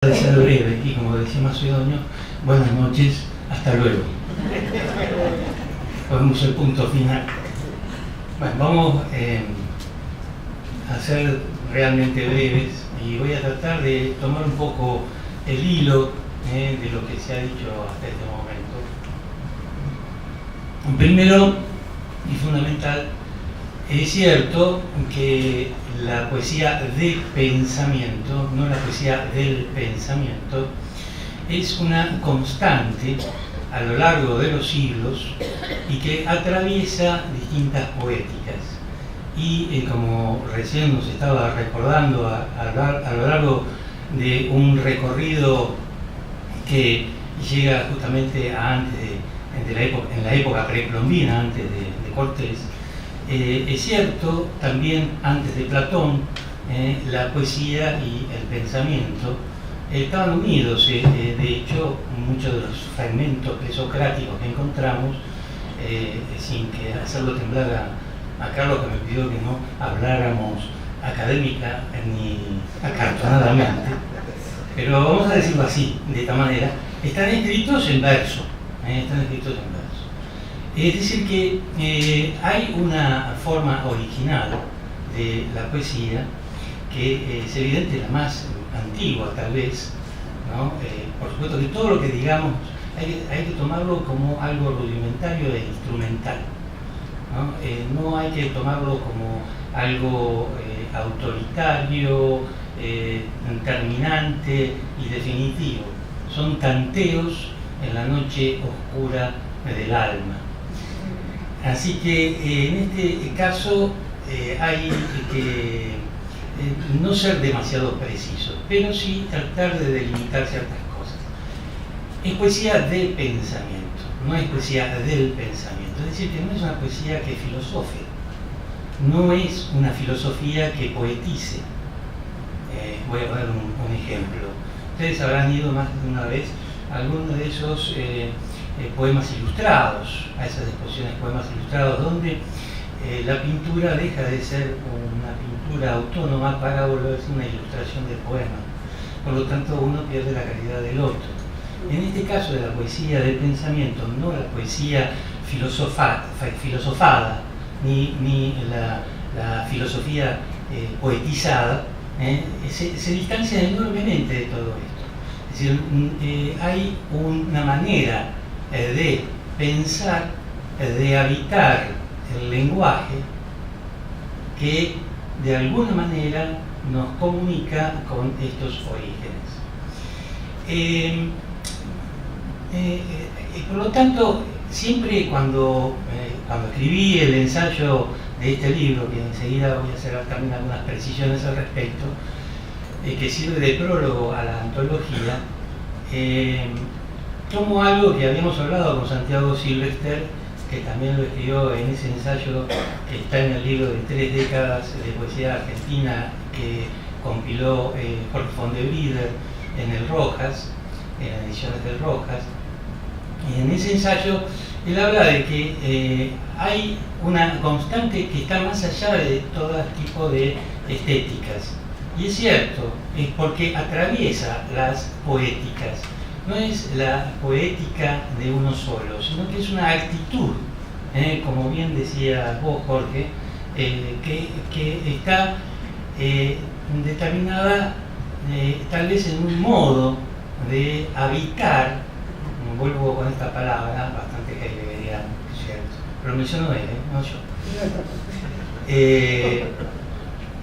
De ser breve y como decía Macedonio, buenas noches, hasta luego. Ponemos el punto final. Bueno, vamos a ser realmente breves y voy a tratar de tomar un poco el hilo de lo que se ha dicho hasta este momento. Primero y fundamental, es cierto que la poesía de pensamiento, no la poesía del pensamiento, es una constante a lo largo de los siglos y que atraviesa distintas poéticas. Y como recién nos estaba recordando a lo largo de un recorrido que llega justamente a antes en la época precolombina, antes de Cortés, es cierto, también antes de Platón, la poesía y el pensamiento estaban unidos. De hecho, muchos de los fragmentos presocráticos que encontramos, sin que hacerlo temblar a Carlos, que me pidió que no habláramos académica ni acartonadamente, pero vamos a decirlo así, de esta manera, están escritos en verso. Es decir que hay una forma original de la poesía que es evidente, la más antigua tal vez, ¿no? Por supuesto que todo lo que digamos hay que tomarlo como algo rudimentario e instrumental, ¿no? No hay que tomarlo como algo autoritario, terminante y definitivo. Son tanteos en la noche oscura del alma. Así que en este caso hay que no ser demasiado preciso, pero sí tratar de delimitar ciertas cosas. Es poesía de pensamiento, no es poesía del pensamiento. Es decir, que no es una poesía que filosofe, no es una filosofía que poetice. Voy a poner un ejemplo. Ustedes habrán ido más de una vez a algunos de esos poemas ilustrados, a esas exposiciones poemas ilustrados, donde la pintura deja de ser una pintura autónoma para volverse una ilustración de poema. Por lo tanto, uno pierde la calidad del otro. En este caso de la poesía del pensamiento, no la poesía filosofada, ni la filosofía poetizada, se distancia enormemente de todo esto. Es decir, hay una manera de pensar, de habitar el lenguaje que de alguna manera nos comunica con estos orígenes. Por lo tanto, siempre cuando escribí el ensayo de este libro, que enseguida voy a hacer también algunas precisiones al respecto, que sirve de prólogo a la antología, tomo algo que habíamos hablado con Santiago Silvester, que también lo escribió en ese ensayo que está en el libro de 3 décadas de poesía argentina que compiló Jorge Fondebrider en el Rojas, en las ediciones del Rojas. Y en ese ensayo él habla de que hay una constante que está más allá de todo tipo de estéticas. Y es cierto, es porque atraviesa las poéticas. No es la poética de uno solo, sino que es una actitud, como bien decía vos, Jorge, que está determinada tal vez en un modo de habitar. Vuelvo con esta palabra bastante heideggeriana, ¿cierto? Pero menciono él, no yo.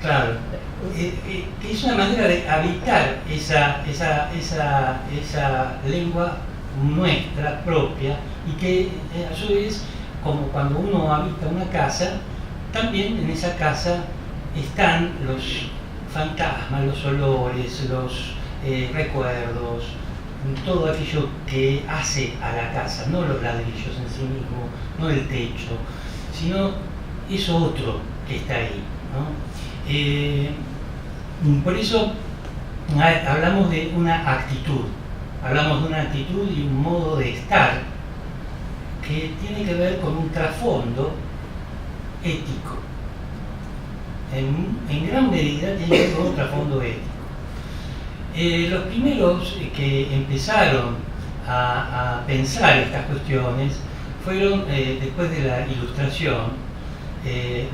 Claro, que es una manera de habitar esa lengua nuestra, propia, y que a su vez, como cuando uno habita una casa, también en esa casa están los fantasmas, los olores, los recuerdos, todo aquello que hace a la casa, no los ladrillos en sí mismos, no el techo, sino eso otro que está ahí, ¿no? Por eso hablamos de una actitud, y un modo de estar que tiene que ver con un trasfondo ético. En gran medida tiene que ver con un trasfondo ético. Los primeros que empezaron a pensar estas cuestiones fueron, después de la Ilustración,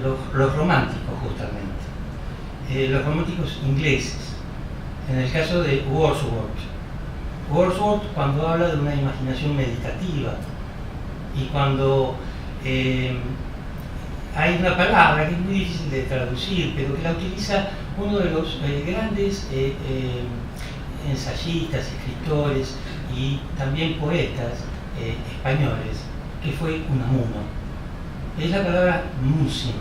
los románticos justamente, los románticos ingleses, en el caso de Wordsworth. Wordsworth, cuando habla de una imaginación meditativa y cuando hay una palabra que es muy difícil de traducir, pero que la utiliza uno de los grandes ensayistas, escritores y también poetas españoles, que fue Unamuno. Es la palabra musim,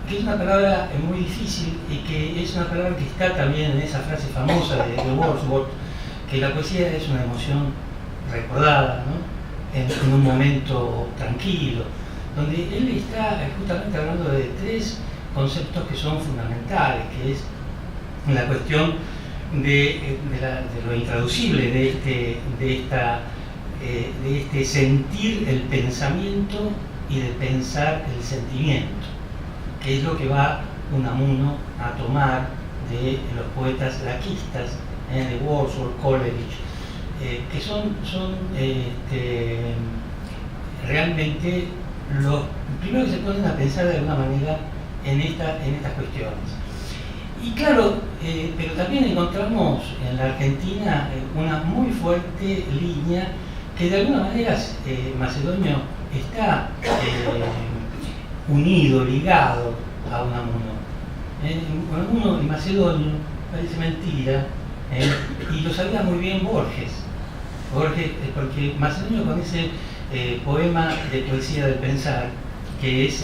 que es una palabra muy difícil y que es una palabra que está también en esa frase famosa de Wordsworth, que la poesía es una emoción recordada, ¿no? en un momento tranquilo, donde él está justamente hablando de tres conceptos que son fundamentales, que es la cuestión de lo intraducible de este sentir el pensamiento y de pensar el sentimiento, que es lo que va Unamuno a tomar de los poetas laquistas, de Wordsworth, Coleridge, que son realmente los primeros que se ponen a pensar de alguna manera en estas cuestiones. Y claro, pero también encontramos en la Argentina una muy fuerte línea que de alguna manera Macedonio está unido, ligado a Unamuno. Unamuno y Macedonio, parece mentira, y lo sabía muy bien Borges, porque Macedonio con ese poema de poesía del pensar, que es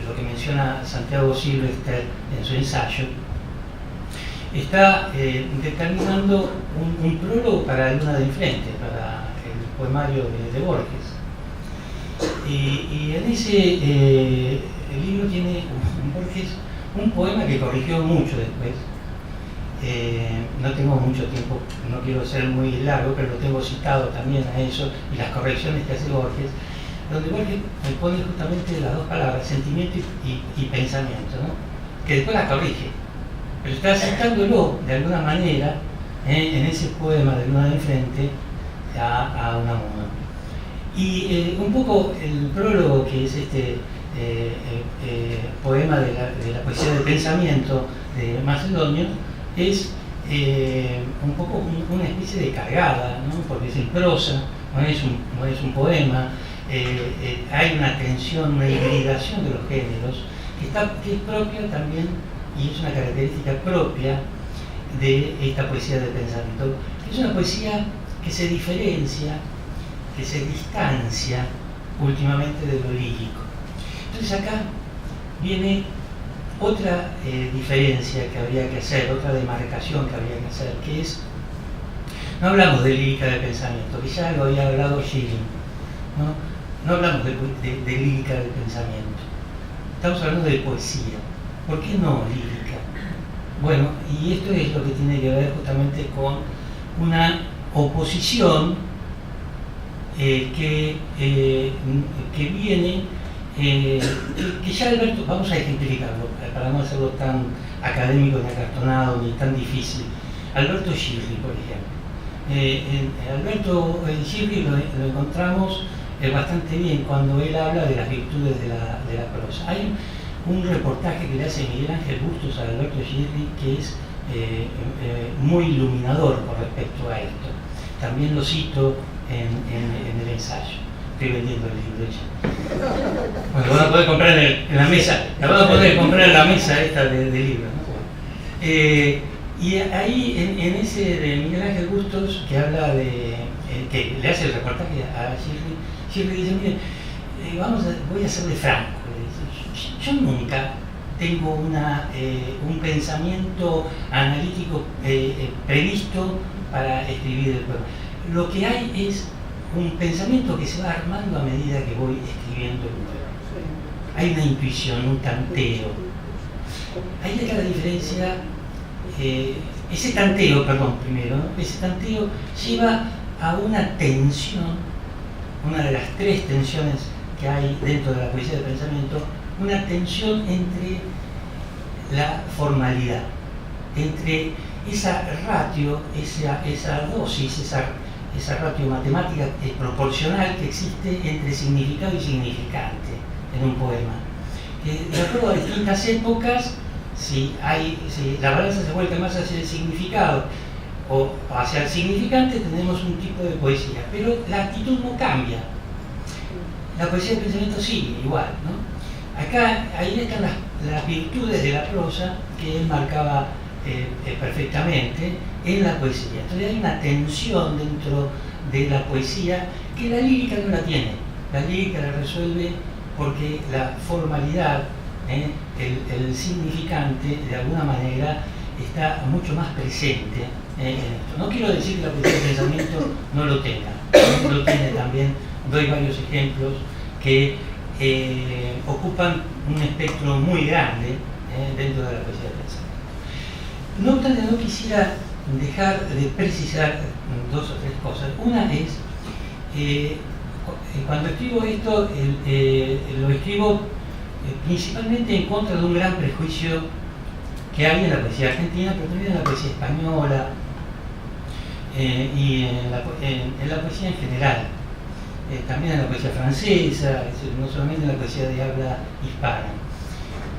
lo que menciona Santiago Silvester en su ensayo, está determinando un prólogo para la Luna de Enfrente, para el poemario de Borges. Y en ese el libro tiene Borges un poema que corrigió mucho después. No tengo mucho tiempo, no quiero ser muy largo, pero lo tengo citado también a eso y las correcciones que hace Borges, donde Borges me pone justamente las dos palabras, sentimiento y pensamiento, ¿no? Que después las corrige, pero está aceptándolo de alguna manera en ese poema de Luna de Enfrente a Unamuno. Y un poco el prólogo, que es este poema de la poesía del pensamiento de Macedonio, es un poco una especie de cargada, ¿no? Porque es en prosa, no es un poema, hay una tensión, una hibridación de los géneros que es propia también, y es una característica propia de esta poesía del pensamiento. Es una poesía que se diferencia, que se distancia últimamente de lo lírico. Entonces acá viene otra diferencia que habría que hacer, otra demarcación que habría que hacer, que es, no hablamos de lírica del pensamiento, que ya lo había hablado Schilling, no hablamos de lírica del pensamiento, estamos hablando de poesía. ¿Por qué no lírica? Bueno, y esto es lo que tiene que ver justamente con una oposición que viene, que ya Alberto, vamos a ejemplificarlo para no hacerlo tan académico ni acartonado ni tan difícil. Alberto Schirri, por ejemplo. Alberto Schirri lo encontramos bastante bien cuando él habla de las virtudes de la prosa. Hay un reportaje que le hace Miguel Ángel Bustos a Alberto Schirri que es muy iluminador con respecto a esto. También lo cito en el ensayo. Estoy vendiendo el libro ya. Bueno, lo van a poder comprar en la mesa, la van a poder comprar en la mesa esta de libros, ¿no? Y ahí en ese de Miguel Ángel Bustos, que habla de que le hace el reportaje a Schirri dice, mire, voy a serle franco, yo nunca tengo un pensamiento analítico previsto para escribir el poema. Lo que hay es un pensamiento que se va armando a medida que voy escribiendo el poema. Hay una intuición, un tanteo. Ahí está la diferencia. Ese tanteo lleva a una tensión, una de las tres tensiones que hay dentro de la poesía del pensamiento, una tensión entre la formalidad, entre esa ratio, esa dosis, esa ratio matemática proporcional que existe entre significado y significante en un poema. De acuerdo a distintas épocas, si la balanza se vuelve más hacia el significado o hacia el significante, tenemos un tipo de poesía, pero la actitud no cambia. La poesía del pensamiento sigue igual, ¿no? Ahí están las virtudes de la prosa que él marcaba perfectamente en la poesía. Entonces hay una tensión dentro de la poesía que la lírica no la tiene. La lírica la resuelve porque la formalidad, el significante, de alguna manera está mucho más presente en esto. No quiero decir que la poesía del pensamiento no lo tenga, lo tiene también. Doy varios ejemplos que ocupan un espectro muy grande dentro de la poesía del pensamiento. No obstante, no quisiera dejar de precisar dos o tres cosas. Una es, cuando escribo esto, lo escribo principalmente en contra de un gran prejuicio que hay en la poesía argentina, pero también en la poesía española y en la poesía en general. También en la poesía francesa, no solamente en la poesía de habla hispana.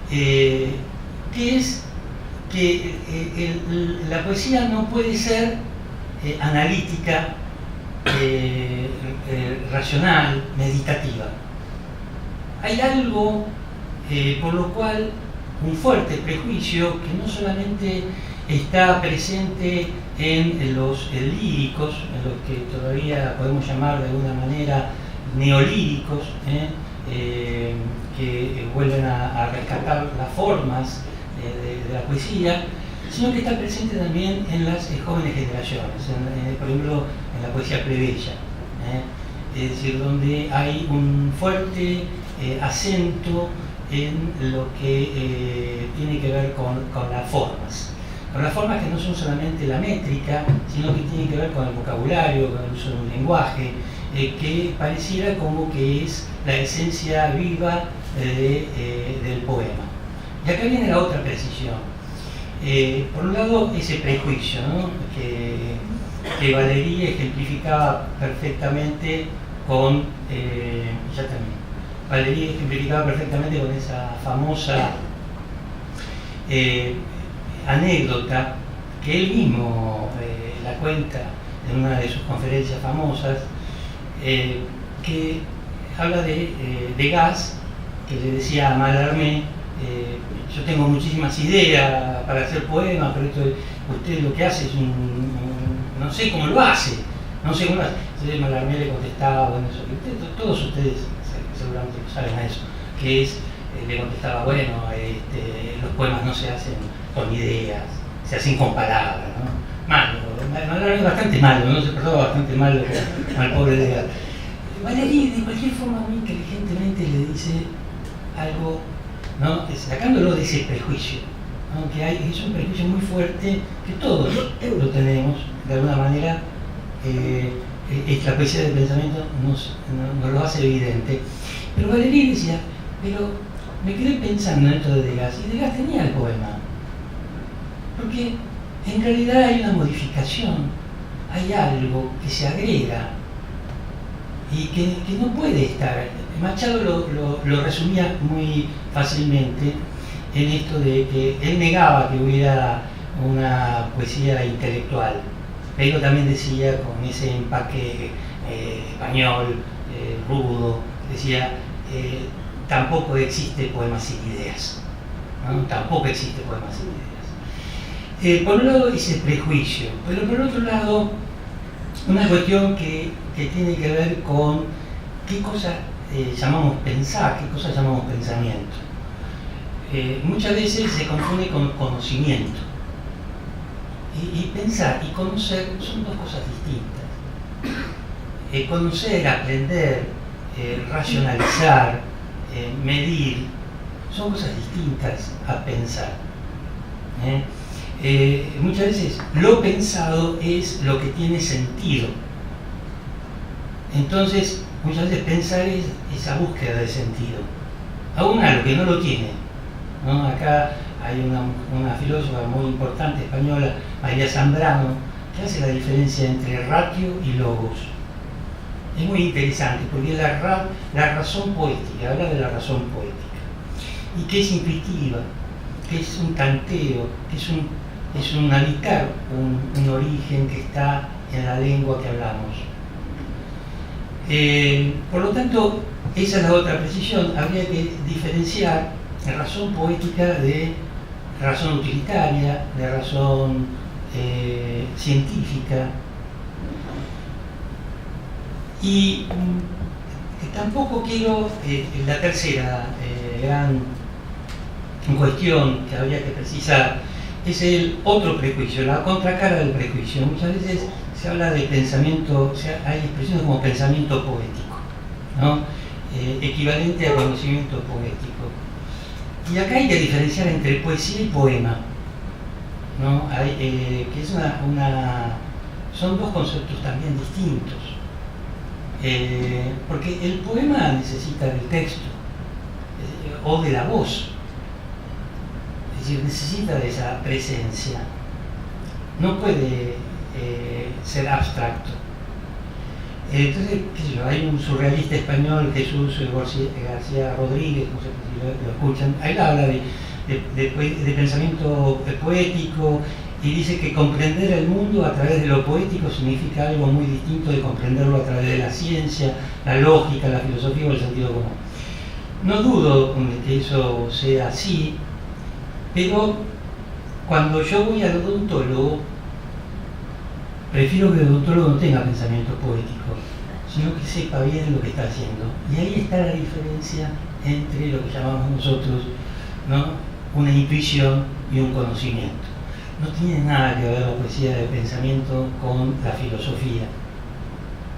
Que es que la poesía no puede ser analítica, racional, meditativa. Hay algo por lo cual un fuerte prejuicio que no solamente está presente en los líricos, en los que todavía podemos llamar de alguna manera neolíricos, que vuelven a rescatar las formas de la poesía, sino que está presente también en las jóvenes generaciones, por ejemplo en la poesía plebeya, es decir, donde hay un fuerte acento en lo que tiene que ver con las formas que no son solamente la métrica, sino que tienen que ver con el vocabulario, con el uso de un lenguaje, que pareciera como que es la esencia viva del poema. Y acá viene la otra precisión. Por un lado, ese prejuicio, ¿no? que Valéry ejemplificaba perfectamente con... ya terminé. Valéry ejemplificaba perfectamente con esa famosa anécdota que él mismo la cuenta en una de sus conferencias famosas, que habla de Degas, que le decía a Mallarmé: yo tengo muchísimas ideas para hacer poemas, pero usted lo que hace es no sé cómo lo hace, no sé cómo lo hace. Entonces Mallarmé le contestaba, bueno, eso, todos ustedes seguramente saben a eso, que es, le contestaba, bueno, los poemas no se hacen con ideas, se hacen con palabras, ¿no? Malo, bastante malo, no se perdona, bastante malo al pobre Degas. Valéry de cualquier forma muy inteligentemente le dice algo, ¿no? Sacándolo de ese prejuicio, ¿no? Que es un prejuicio muy fuerte que todos lo tenemos, de alguna manera. La poesía del pensamiento nos lo hace evidente. Pero Valéry decía, pero me quedé pensando en esto de Degas, y Degas tenía el poema, porque en realidad hay una modificación, hay algo que se agrega y que no puede estar. Machado lo resumía muy fácilmente en esto de que él negaba que hubiera una poesía intelectual, pero también decía, con ese empaque español, rudo, decía, tampoco existe poema sin ideas, ¿no? Tampoco existe poema sin ideas. Por un lado, ese prejuicio, pero por otro lado, una cuestión que tiene que ver con qué cosa llamamos pensar, qué cosa llamamos pensamiento. Muchas veces se confunde con conocimiento. Y pensar y conocer son dos cosas distintas. Conocer, aprender, racionalizar, medir, son cosas distintas a pensar. Muchas veces lo pensado es lo que tiene sentido. Entonces, muchas veces pensar es esa búsqueda de sentido, aún a lo que no lo tiene, ¿no? Acá hay una filósofa muy importante española, María Zambrano, que hace la diferencia entre ratio y logos. Es muy interesante porque la razón poética, habla de la razón poética, y que es intuitiva, que es un tanteo, que es un habitar, un origen que está en la lengua que hablamos. Por lo tanto, esa es la otra precisión. Habría que diferenciar la razón poética de razón utilitaria, de razón científica. Y tampoco quiero, la tercera gran cuestión que habría que precisar, es el otro prejuicio, la contracara del prejuicio. Muchas veces se habla de pensamiento, o sea, hay expresiones como pensamiento poético, ¿no? Equivalente a conocimiento poético. Y acá hay que diferenciar entre poesía y poema, ¿no? Que es son dos conceptos también distintos. Porque el poema necesita del texto o de la voz, es decir, necesita de esa presencia, no puede ser abstracto. Entonces, qué sé yo, hay un surrealista español, Jesús García Rodríguez, no sé si lo escuchan, ahí habla de pensamiento poético y dice que comprender el mundo a través de lo poético significa algo muy distinto de comprenderlo a través de la ciencia, la lógica, la filosofía o el sentido común. No dudo de que eso sea así, pero cuando yo voy al odontólogo, prefiero que el odontólogo no tenga pensamiento poético, sino que sepa bien lo que está haciendo. Y ahí está la diferencia entre lo que llamamos nosotros, ¿no?, una intuición y un conocimiento. No tiene nada que ver la poesía de pensamiento con la filosofía,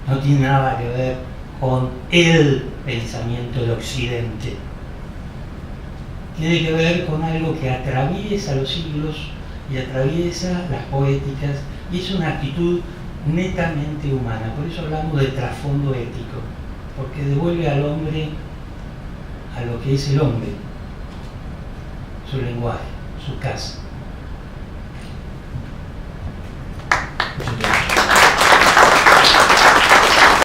no tiene nada que ver con el pensamiento del occidente. Tiene que ver con algo que atraviesa los siglos y atraviesa las poéticas, y es una actitud netamente humana. Por eso hablamos de trasfondo ético, porque devuelve al hombre a lo que es el hombre, su lenguaje, su casa.